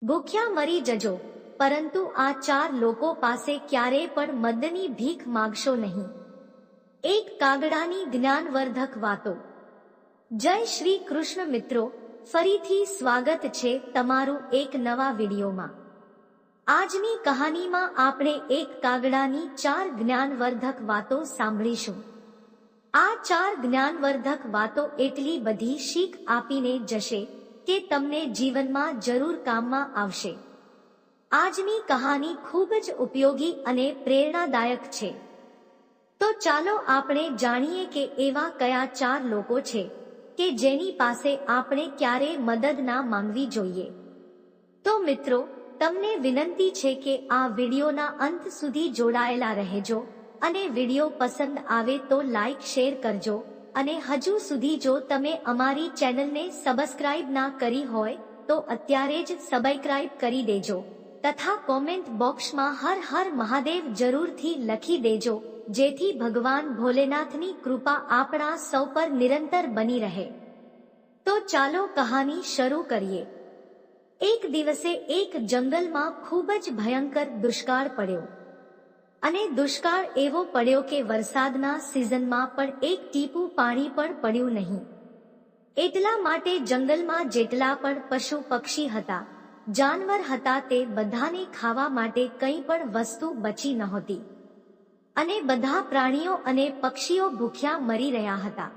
ભૂખ્યા મરી જજો, પરંતુ આ 4 લોકો પાસે ક્યારેય પણ મદની ભીખ માગશો નહીં. એક કાગડાની જ્ઞાનવર્ધક વાતો. જય શ્રી કૃષ્ણ મિત્રો, ફરીથી સ્વાગત છે તમારું એક નવા વિડીયોમાં. આજની કહાનીમાં આપણે એક કાગડાની 4 જ્ઞાનવર્ધક વાતો સાંભળીશું. આ 4 જ્ઞાનવર્ધક વાતો એટલી બધી શીખ આપીને જશે કે તમને જીવનમાં જરૂર કામમાં આવશે. આજની કહાની ખૂબ જ ઉપયોગી અને પ્રેરણાદાયક છે. તો ચાલો આપણે જાણીએ કે એવા કયા 4 લોકો છે કે જેની પાસે આપણે ક્યારેય મદદ ના માંગવી જોઈએ. તો મિત્રો, તમને વિનંતી છે કે આ વિડીયોના અંત સુધી જોડાયેલા રહેજો અને વિડીયો પસંદ આવે તો લાઈક શેર કરજો. અને હજુ સુધી જો તમે અમારી ચેનલને સબસ્ક્રાઇબ ના કરી હોય તો અત્યારે જ સબસ્ક્રાઇબ કરી દેજો તથા કોમેન્ટ બોક્સમાં હર હર મહાદેવ જરૂરથી લખી દેજો, જેથી ભગવાન ભોલેનાથની કૃપા આપણા સૌ પર નિરંતર બની રહે. તો ચાલો કહાની શરૂ કરીએ. એક દિવસે એક જંગલમાં ખૂબ જ ભયંકર દુષ્કાળ પડ્યો. અને દુષ્કાળ એવો પડ્યો કે વરસાદના સિઝનમાં પણ એક ટીપું પાણી પણ પડ્યું નહીં. એટલા માટે જંગલમાં જેટલા પણ પશુ પક્ષી હતા, જાનવર હતા, તે બધાને ખાવા માટે કંઈ પણ વસ્તુ બચી નહોતી. અને બધા પ્રાણીઓ અને પક્ષીઓ ભૂખ્યા મરી રહ્યા હતા.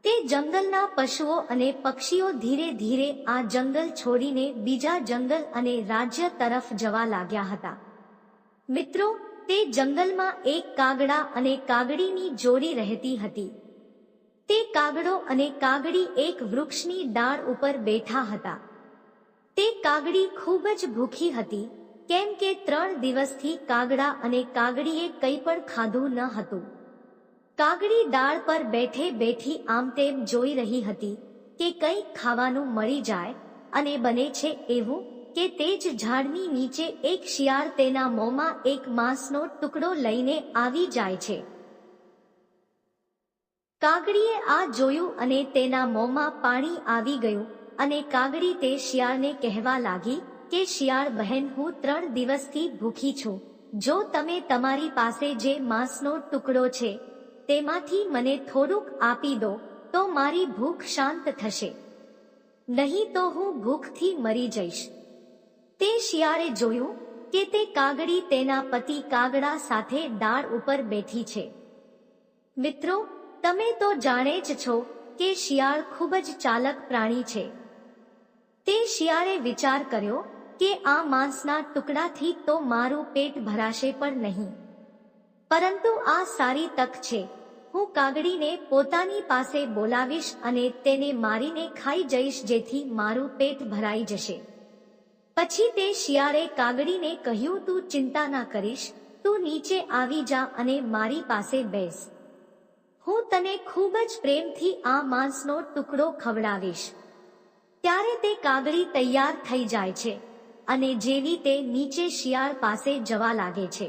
તે જંગલના પશુઓ અને પક્ષીઓ ધીરે ધીરે આ જંગલ છોડીને બીજા જંગલ અને રાજ્ય તરફ જવા લાગ્યા હતા. મિત્રો, તે જંગલમાં એક કાગડા અને કાગડીની જોડી રહેતી હતી. તે કાગડો અને કાગડી એક વૃક્ષની ડાળ ઉપર બેઠા હતા. તે કાગડી ખૂબ જ ભૂખી હતી, કેમ કે 3 દિવસથી કાગડા અને કાગડીએ કંઈ પણ ખાધું ન હતું. કાગડી ડાળ પર બેઠે બેઠી આમ તેમ જોઈ રહી હતી કે કંઈક ખાવાનું મળી જાય, અને બને છે એવું કે તે જ ઝાડની નીચે એક શિયાળ તેના મોંમાં એક માંસનો ટુકડો લઈને આવી જાય છે. કાગડીએ આ જોયું અને તેના મોંમાં પાણી આવી ગયું, અને કાગડી તે શિયાળને કહેવા લાગી કે શિયાળ બહેન, હું 3 દિવસથી ભૂખી છું. જો તમે તમારી પાસે જે માંસનો ટુકડો છે તેમાંથી મને થોડુંક આપી દો તો મારી ભૂખ શાંત થશે, નહીં તો હું ભૂખથી મરી જઈશ. તે શિયાળે જોયું કે તે કાગડી તેના પતિ કાગડા સાથે ડાળ ઉપર બેઠી છે. મિત્રો, તમે તો જાણે જ છો કે શિયાળ ખૂબ જ ચાલક પ્રાણી છે. તે શિયાળે વિચાર કર્યો કે આ માંસના ટુકડાથી તો મારું પેટ ભરાશે પણ નહીં, પરંતુ આ સારી તક છે. હું કાગડીને પોતાની પાસે બોલાવીશ અને તેને મારીને ખાઈ જઈશ, જેથી મારું પેટ ભરાઈ જશે. પછી તે શિયાળે કાગડીને કહ્યું, તું ચિંતા ના કરીશ, તું નીચે આવી જા અને મારી પાસે બેસ. હું તને ખૂબ જ પ્રેમથી આ માંસનો ટુકડો ખવડાવીશ. ત્યારે તે કાગડી તૈયાર થઈ જાય છે અને જેવી તે નીચે શિયાળ પાસે જવા લાગે છે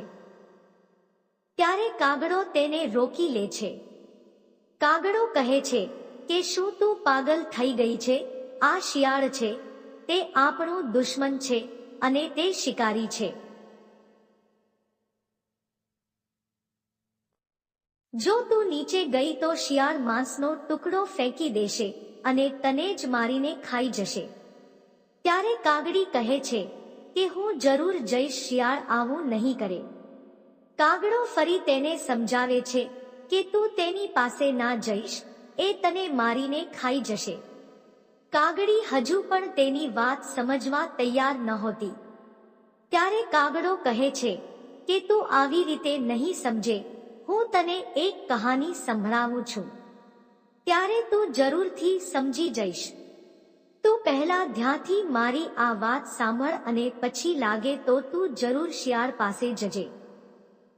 ત્યારે કાગડો તેને રોકી લે છે. કાગડો કહે છે કે શું તું પાગલ થઈ ગઈ છે? આ શિયાળ છે, તે આપણો દુશ્મન છે અને તે શિકારી છે. જો તું નીચે ગઈ તો શિયાળ માંસનો ટુકડો ફેંકી દેશે અને તને જ મારીને ખાઈ જશે. ત્યારે કાગડી કહે છે કે હું જરૂર જઈશ, શિયાળ આવું નહીં કરે. કાગડો ફરી તેને સમજાવે છે કે તું તેની પાસે ના જઈશ, એ તને મારીને ખાઈ જશે. કાગડી હજુ પણ તેની વાત સમજવા તૈયાર નહોતી. ત્યારે કાગડો કહે છે કે તું આવી રીતે નહીં સમજે, હું તને એક કહાની સંભળાવું છું, ત્યારે તું જરૂરથી સમજી જઈશ. તું પહેલા ધ્યાનથી મારી આ વાત સાંભળ અને પછી લાગે તો તું જરૂર શિયાળ પાસે જજે.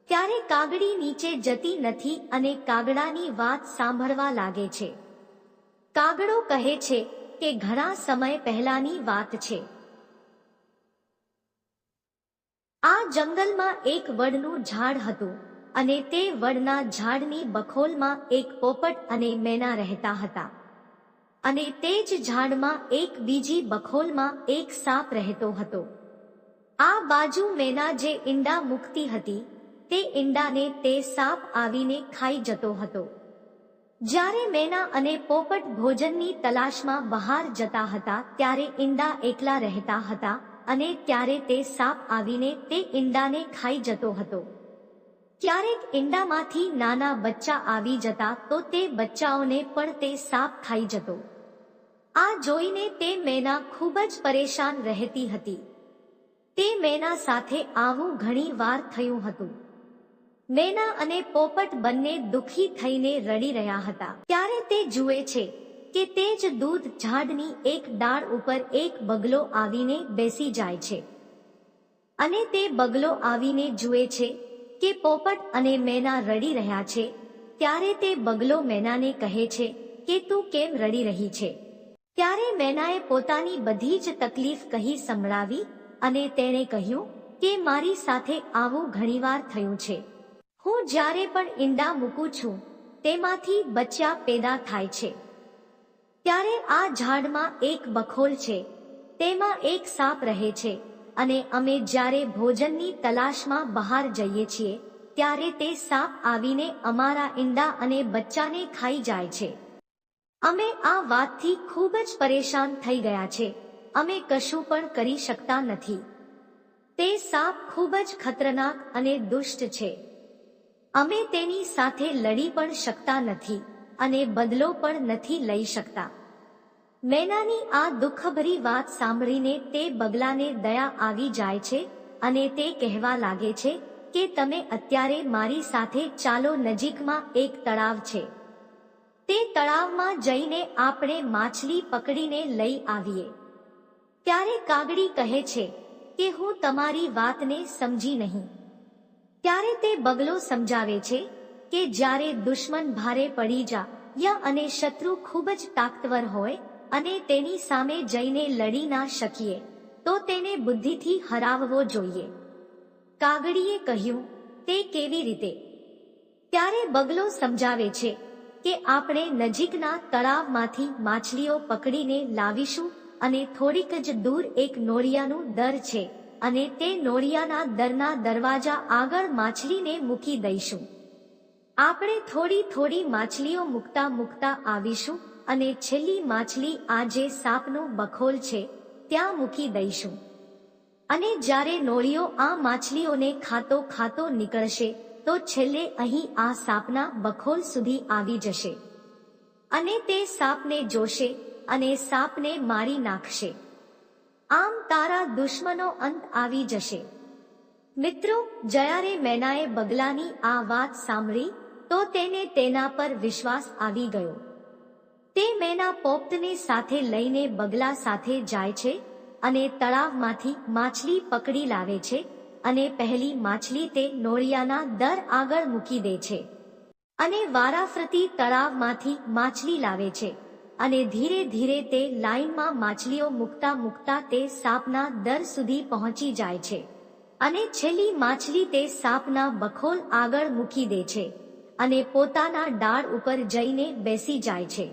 ત્યારે કાગડી નીચે જતી નથી અને કાગડાની વાત સાંભળવા લાગે છે. કાગડો કહે છે કે ઘણા સમય પહેલાની વાત છે. આ જંગલમાં એક વડનું ઝાડ હતું અને તે વડના ઝાડની બખોલમાં એક પોપટ અને મેના રહેતા હતા. અને તે જ ઝાડમાં એક બીજી બખોલમાં એક સાપ રહેતો હતો. આ બાજુ મેના જે ઈંડા મૂકતી હતી તે ઈંડાને તે સાપ આવીને ખાઈ જતો હતો. જ્યારે મેના અને પોપટ ભોજનની તલાશમાં બહાર જતા હતા ત્યારે ઈંડા એકલા રહેતા હતા અને ત્યારે તે સાપ આવીને તે ઈંડાને ખાઈ જતો હતો. ક્યારેક ઈંડામાંથી નાના બચ્ચા આવી જતા તો તે બચ્ચાઓને પણ તે સાપ ખાઈ જતો. આ જોઈને તે મેના ખૂબ જ પરેશાન રહેતી હતી. તે મેના સાથે આવું ઘણી વાર થયું હતું. મેના અને પોપટ બંને દુઃખી થઈને રડી રહ્યા હતા. ત્યારે તે જુએ છે કે તે જ દૂધ ઝાડની એક ડાળ ઉપર એક બગલો આવીને બેસી જાય છે. અને તે બગલો આવીને જુએ છે કે પોપટ અને મેના રડી રહ્યા છે. ત્યારે તે બગલો મેનાને કહે છે કે તું કેમ રડી રહી છે? ત્યારે મેનાએ પોતાની બધી જ તકલીફ કહી સંભળાવી અને તેણે કહ્યું કે મારી સાથે આવું ઘણીવાર થયું છે. હું જ્યારે પણ ઈંડા મૂકું છું તેમાંથી બચ્ચા પેદા થાય છે. ત્યારે આ ઝાડમાં એક બખોલ છે, તેમાં એક સાપ રહે છે અને અમે જ્યારે ભોજનની તલાશમાં બહાર જઈએ છીએ ત્યારે તે સાપ આવીને અમારા ઈંડા અને બચ્ચાને ખાઈ જાય છે. અમે આ વાતથી ખૂબ જ પરેશાન થઈ ગયા છે. અમે કશું પણ કરી શકતા નથી. તે સાપ ખૂબ જ ખતરનાક અને દુષ્ટ છે. અમે તેની સાથે લડી પણ શકતા નથી અને બદલો પણ નથી લઈ શકતા. મેનાની આ દુઃખભરી વાત સાંભળીને તે બગલાને દયા આવી જાય છે અને તે કહેવા લાગે છે કે તમે અત્યારે મારી સાથે ચાલો, નજીકમાં એક તળાવ છે. તે તળાવમાં જઈને આપણે માછલી પકડીને લઈ આવીએ. ત્યારે કાગડી કહે છે કે હું તમારી વાતને સમજી નહીં. ત્યારે તે બગલો સમજાવે છે કે જ્યારે દુશ્મન ભારે પડી જાય અને શત્રુ ખૂબ જ તાકતવર હોય અને તેની સામે જઈને લડી ના શકીએ તો તેને બુદ્ધિથી હરાવવો જોઈએ. કાગડીએ કહ્યું, તે કેવી રીતે? ત્યારે બગલો સમજાવે છે કે આપણે નજીકના તળાવમાંથી માછલીઓ પકડીને લાવીશું અને થોડીક જ દૂર એક નોળિયાનું દર છે અને તે નોળિયાના દરના દરવાજા આગળ માછલીને મૂકી દઈશું. આપણે થોડી થોડી માછલીઓ મૂકતા મૂકતા આવીશું અને છેલ્લી માછલી આ જે સાપનો બખોલ છે ત્યાં મૂકી દઈશું. અને જ્યારે નોળિયો આ માછલીઓને ખાતો ખાતો નીકળશે તો છેલ્લે અહીં આ સાપના બખોલ સુધી આવી જશે અને તે સાપને જોશે અને સાપને મારી નાખશે. આમ તારા દુશ્મનો અંત આવી જશે. મિત્રો, જ્યારે મેનાએ બગલાની આ વાત સાંભળી તો તેને તેના પર વિશ્વાસ આવી ગયો. તે મેના પોપટને સાથે લઈને બગલા સાથે જાય છે અને તળાવમાંથી માછલી પકડી લાવે છે અને પહેલી માછલી તે નોળિયાના દર આગળ મૂકી દે છે અને વારાફરતી તળાવમાંથી માછલી લાવે છે અને ધીરે ધીરે તે લાઈનમાં માછલીઓ મૂકતા મૂકતા તે સાપના દર સુધી પહોંચી જાય છે અને છેલ્લી માછલી તે સાપના બખોલ આગળ મૂકી દે છે અને પોતાના ડાળ ઉપર જઈને બેસી જાય છે.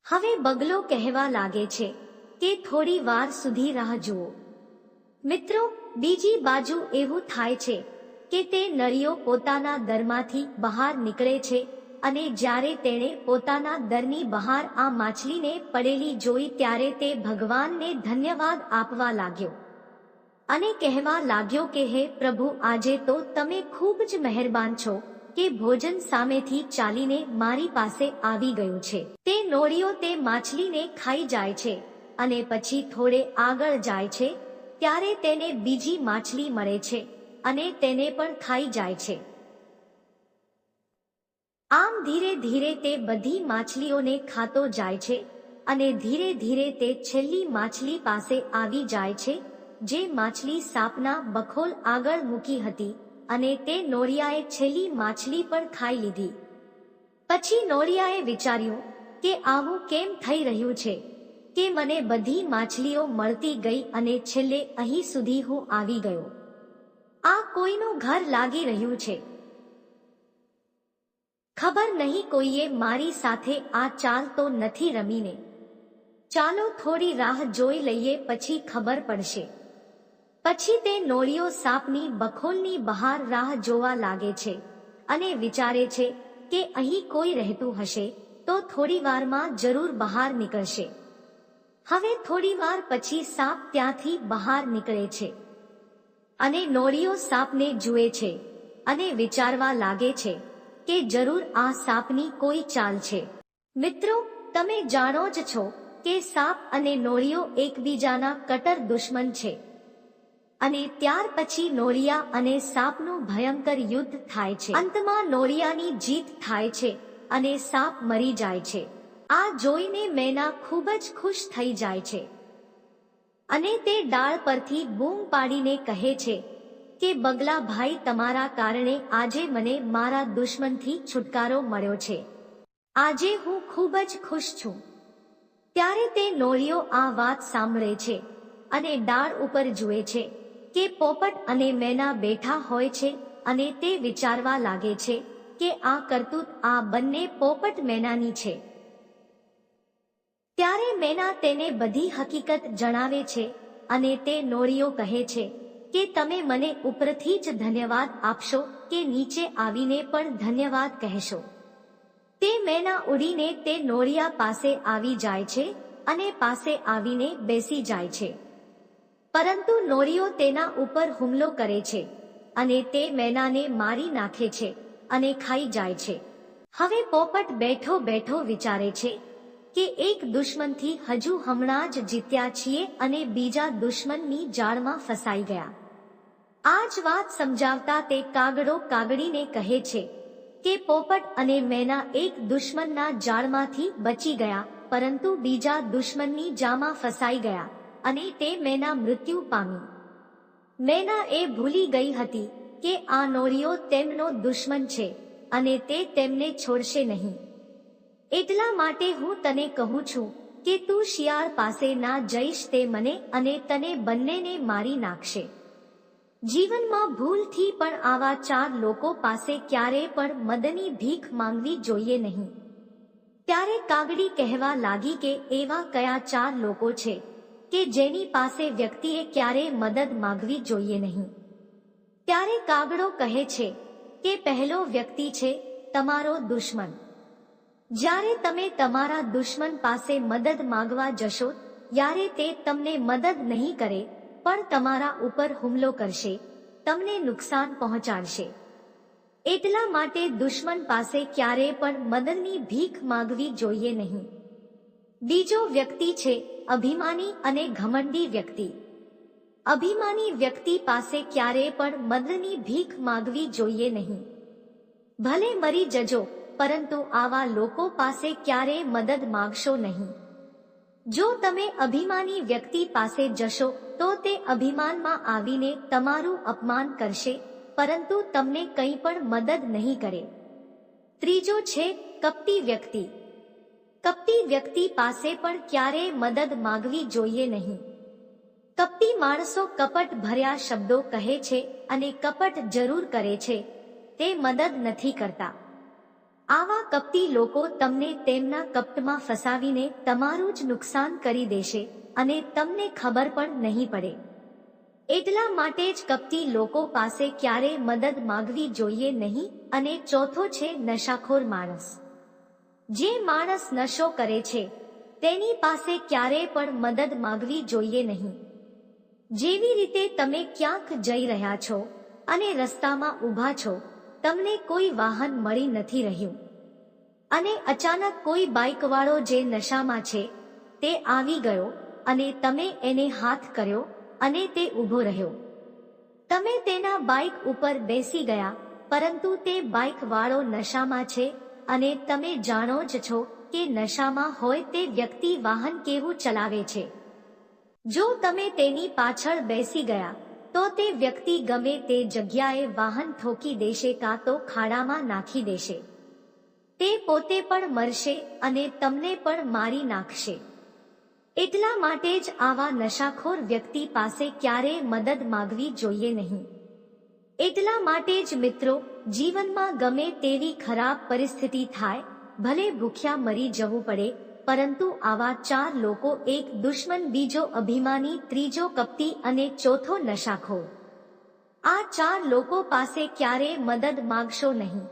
હવે બગલો કહેવા લાગે છે કે થોડી વાર સુધી રાહ જુઓ. મિત્રો, બીજી બાજુ એવું થાય છે કે તે નળીઓ પોતાના દરમાંથી બહાર નીકળે છે અને જ્યારે તેણે પોતાના દરની બહાર આ માછલીને પડેલી જોઈ ત્યારે તે ભગવાનને ધન્યવાદ આપવા લાગ્યો અને કહેવા લાગ્યો કે હે પ્રભુ, આજે તો તમે ખૂબ જ મહેરબાન છો કે ભોજન સામેથી ચાલીને મારી પાસે આવી ગયું છે. તે નોળિયો તે માછલીને ખાઈ જાય છે અને પછી થોડે આગળ જાય છે ત્યારે તેને બીજી માછલી મળે છે અને તેને પણ ખાઈ જાય છે. આમ ધીરે ધીરે તે બધી માછલીઓને ખાતો જાય છે અને ધીરે ધીરે તે છેલ્લી માછલી પાસે આવી જાય છે જે માછલી સાપના બખોલ આગળ મૂકી હતી અને તે નોળિયાએ છેલ્લી માછલી પણ ખાઈ લીધી. પછી નોળિયાએ વિચાર્યું કે આવું કેમ થઈ રહ્યું છે કે મને બધી માછલીઓ મળતી ગઈ અને છેલ્લે અહીં સુધી હું આવી ગયો. આ કોઈનું ઘર લાગી રહ્યું છે. ખબર નહીં કોઈએ મારી સાથે આ ચાલ તો નથી રમીને. ચાલો થોડી રાહ જોઈ લઈએ, પછી ખબર પડશે. પછી તે નોળિયો સાપની બખોલની બહાર રાહ જોવા લાગે છે અને વિચારે છે કે અહીં કોઈ રહેતું હશે તો થોડી વારમાં જરૂર બહાર નીકળશે. હવે થોડી વાર પછી સાપ ત્યાંથી બહાર નીકળે છે અને નોળિયો સાપને જુએ છે અને વિચારવા લાગે છે કે જરૂર આ સાપની કોઈ ચાલ છે. મિત્રો, તમે જાણો જ છો કે સાપ અને નોળિયો એકબીજાના કટ્ટર દુશ્મન છે અને ત્યાર પછી નોળિયા અને સાપનું ભયંકર યુદ્ધ થાય છે. અંતમાં નોળિયાની જીત થાય છે અને સાપ મરી જાય છે. આ જોઈને મેના ખૂબ જ ખુશ થઈ જાય છે અને તે ડાળ પરથી બૂમ પાડીને કહે છે કે બગલા ભાઈ, તમારા કારણે આજે મને મારા દુશ્મનથી છુટકારો મળ્યો છે. આજે હું ખૂબ જ ખુશ છું. ત્યારે તે નોળિયો આ વાત સાંભળે છે અને ડાળ ઉપર જુએ છે કે પોપટ અને મેના બેઠા હોય છે અને તે વિચારવા લાગે છે કે આ કરતૂત આ બંને પોપટ મેનાની છે. ત્યારે મેના તેને બધી હકીકત જણાવે છે અને તે નોળિયો કહે છે કે તમે મને ઉપરથી જ ધન્યવાદ આપશો કે નીચે આવીને પણ ધન્યવાદ કહેશો. તે મેના ઉડીને તે નોળિયા પાસે આવી જાય છે અને પાસે આવીને બેસી જાય છે. પરંતુ નોળિયો તેના ઉપર હુમલો કરે છે અને તે મેનાને મારી નાખે છે અને ખાઈ જાય છે. હવે પોપટ બેઠો બેઠો વિચારે છે કે એક દુશ્મનથી હજુ હમણાં જ જીત્યા છીએ અને બીજા દુશ્મનની જાળમાં ફસાઈ ગયા. આ જ વાત સમજાવતા તે કાગડો કાગડીને કહે છે કે પોપટ અને મેના એક દુશ્મનના જાળમાંથી બચી ગયા, પરંતુ બીજા દુશ્મનની જામાં ફસાઈ ગયા અને તે મેના મૃત્યુ પામી. મેના એ ભૂલી ગઈ હતી કે આ નોળિયો તેમનો દુશ્મન છે અને તે તેમને છોડશે નહીં. એટલા માટે હું તને કહું છું કે તું શિયાળ પાસે ના જઈશ, તે મને અને તને બંનેને મારી નાખશે. જીવનમાં ભૂલથી પણ આવા 4 લોકો પાસે ક્યારે પણ મદદની ભીખ માંગવી જોઈએ નહીં. ત્યારે કાગડી કહેવા લાગી કે એવા કયા 4 લોકો છે કે જેની પાસે વ્યક્તિએ ક્યારે મદદ માંગવી જોઈએ નહીં. ત્યારે કાગડો કહે છે કે પહેલો વ્યક્તિ છે તમારો દુશ્મન. જ્યારે તમે તમારા દુશ્મન પાસે મદદ માંગવા જશો ત્યારે તે તમને મદદ નહીં કરે પણ તમારા ઉપર હુમલો કરશે, તમને નુકસાન પહોંચાડશે. એટલા માટે દુશ્મન પાસે ક્યારે પણ મદદની ભીખ માંગવી જોઈએ નહીં. બીજો વ્યક્તિ છે અભિમાની અને ઘમંડી વ્યક્તિ. અભિમાની વ્યક્તિ પાસે ક્યારે પણ મદદની ભીખ માંગવી જોઈએ નહીં. ભલે મરી જજો, પરંતુ આવા લોકો પાસે ક્યારેય મદદ માંગશો નહીં. જો તમે અભિમાની વ્યક્તિ પાસે જશો તો તે અભિમાનમાં આવીને તમારું અપમાન કરશે, પરંતુ તમને કંઈ પણ મદદ નહીં કરે. ત્રીજો છે કપટી વ્યક્તિ. કપટી વ્યક્તિ પાસે પણ ક્યારેય મદદ માંગવી જોઈએ નહીં. કપટી માણસો કપટ ભર્યા શબ્દો કહે છે અને કપટ જરૂર કરે છે, તે મદદ નથી કરતા. આવા કપટી લોકો તમને તેમના કપટમાં ફસાવીને તમારું જ નુકસાન કરી દેશે અને તમને ખબર પણ નહીં પડે. એટલા માટે જ કપટી લોકો પાસે ક્યારેય મદદ માંગવી જોઈએ નહીં. અને ચોથો છે નશાખોર માણસ. જે માણસ નશો કરે છે તેની પાસે ક્યારેય પણ મદદ માંગવી જોઈએ નહીં. જેવી રીતે તમે ક્યાંક જઈ રહ્યા છો અને રસ્તામાં ઊભા છો, તમને કોઈ વાહન મળી નથી રહ્યું અને અચાનક કોઈ બાઇકવાળો જે નશામાં છે તે આવી ગયો અને તમે એને હાથ કર્યો અને તે ઊભો રહ્યો. તમે તેના બાઇક ઉપર બેસી ગયા, પરંતુ તે બાઇકવાળો નશામાં છે અને તમે જાણો જ છો કે નશામાં હોય તે વ્યક્તિ વાહન કેવું ચલાવે છે. જો તમે તેની પાછળ બેસી ગયા તો તે વ્યક્તિ ગમે તે જગ્યાએ વાહન ઠોકી દેશે કાં તો ખાડામાં નાખી દેશે. તે પોતે પણ મરશે અને તમને પણ મારી નાખશે. એટલા માટે જ આવા નશાખોર વ્યક્તિ પાસે ક્યારેય મદદ માંગવી જોઈએ નહીં. એટલા માટે જ મિત્રો, જીવનમાં ગમે તેવી ખરાબ પરિસ્થિતિ થાય, ભલે ભૂખ્યા મરી જવું પડે, પરંતુ આવા 4 લોકો, એક દુશ્મન, બીજો અભિમાની, ત્રીજો કપટી અને ચોથો નશાખોર. આ 4 લોકો પાસે ક્યારેય મદદ માંગશો નહીં.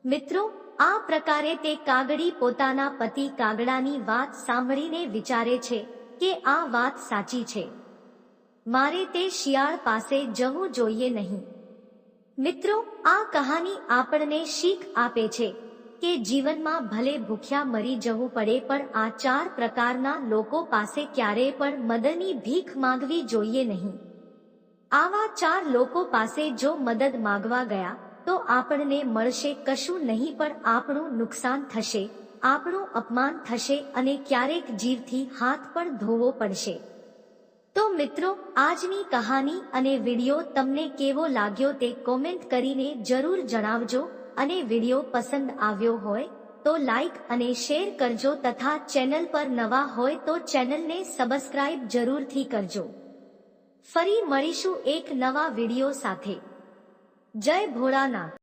મિત્રો, આ પ્રકારે તે કાગડી પોતાના પતિ કાગડાની વાત સાંભળીને વિચારે છે કે આ વાત સાચી છે. મારે તે શિયાળ પાસે જવું જોઈએ નહીં. મિત્રો, આ કહાની આપણને શીખ આપે છે કે જીવનમાં ભલે ભૂખ્યા મરી જવું પડે, પણ આ 4 પ્રકારના લોકો પાસે ક્યારેય પણ મદદની ભીખ માંગવી જોઈએ નહીં. આવા 4 લોકો પાસે જો મદદ માંગવા ગયા તો આપણને મળશે કશું નહીં, પણ આપણું નુકસાન થશે, આપણું અપમાન થશે અને ક્યારેક જીવથી હાથ પણ ધોવો પડશે. તો મિત્રો, આજની કહાની અને વિડિયો તમને કેવો લાગ્યો તે કોમેન્ટ કરીને જરૂર જણાવજો. અને વિડિયો પસંદ આવ્યો હોય તો લાઈક અને શેર કરજો તથા ચેનલ પર નવા હોય તો ચેનલને સબસ્ક્રાઇબ જરૂરથી કરજો. ફરી મળીશું એક નવા વિડિયો સાથે. જય ભોળાનાથ.